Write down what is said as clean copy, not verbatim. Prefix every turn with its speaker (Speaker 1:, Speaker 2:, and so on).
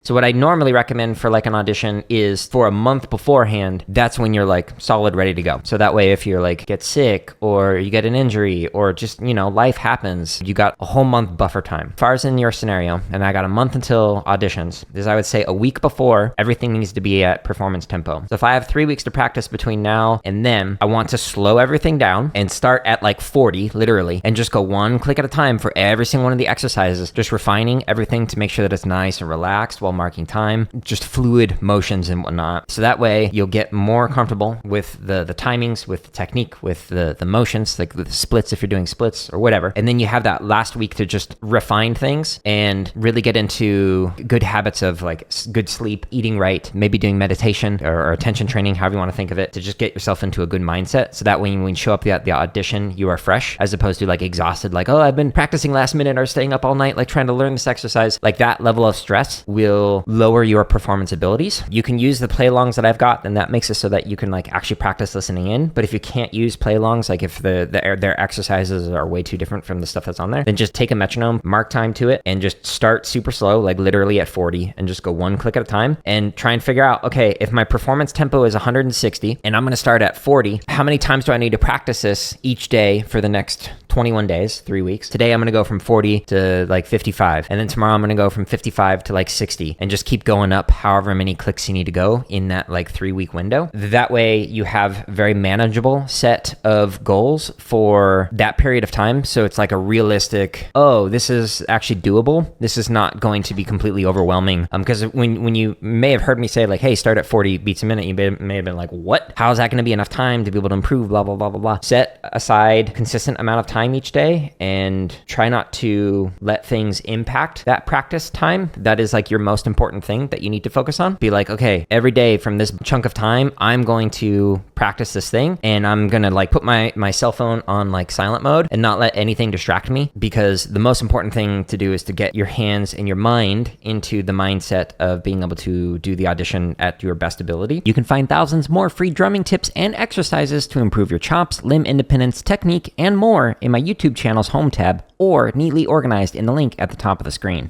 Speaker 1: So what I normally recommend for like an audition is for a month beforehand, that's when you're like solid ready to go. So that way if you're like get sick or you get an injury or just, life happens, you got a whole month buffer time. As far as in your scenario, and I got a month until auditions, is I would say a week before, everything needs to be at performance tempo. So if I have 3 weeks to practice between now and then, I want to slow everything down and start at like 40, literally, and just go one click at a time for every single one of the exercises, just refining everything to make sure that it's nice and relaxed while marking time, just fluid motions and whatnot. So that way you'll get more comfortable with the timings, with the technique, with the motions, like the splits if you're doing splits or whatever. And then you have that last week to just refine things and really get into good habits of like good sleep, eating right, maybe doing meditation or attention training, however you want to think of it, to just get yourself into a good mindset. So that way when you show up at the audition, you are fresh, as opposed to like exhausted, like, oh, I've been practicing last minute or staying up all night, like trying to learn this exercise. Like that level of stress will lower your performance abilities. You can use the play-alongs that I've got, and that makes it so that you can like actually practice listening in. But if you can't use play-alongs, like if their exercises are way too different from the stuff that's on there, then just take a metronome, mark time to it, and just start super slow, like literally at 40, and just go one click at a time and try and figure out, okay, if my performance tempo is 160 and I'm going to start at 40, how many times do I need to practice this each day for the next 21 days, 3 weeks? Today I'm going to go from 40 to like 55, and then tomorrow I'm going to go from 55 to like 60, and just keep going up however many clicks you need to go in that like 3 week window. That way you have very manageable set of goals for that period of time. So it's like a realistic, oh, this is actually doable. This is not going to be completely overwhelming. Because when you may have heard me say like, hey, start at 40 beats a minute, you may have been like, what? How is that going to be enough time to be able to improve, blah, blah, blah, blah, blah. Set aside consistent amount of time each day and try not to let things impact that practice time. That is like your most important thing that you need to focus on. Be like, okay, every day from this chunk of time, I'm going to practice this thing, and I'm going to like put my cell phone on like silent mode and not let anything distract me, because the most important thing to do is to get your hands and your mind into the mindset of being able to do the audition at your best ability. You can find thousands more free drumming tips and exercises to improve your chops, limb independence, technique, and more in my YouTube channel's home tab, or neatly organized in the link at the top of the screen.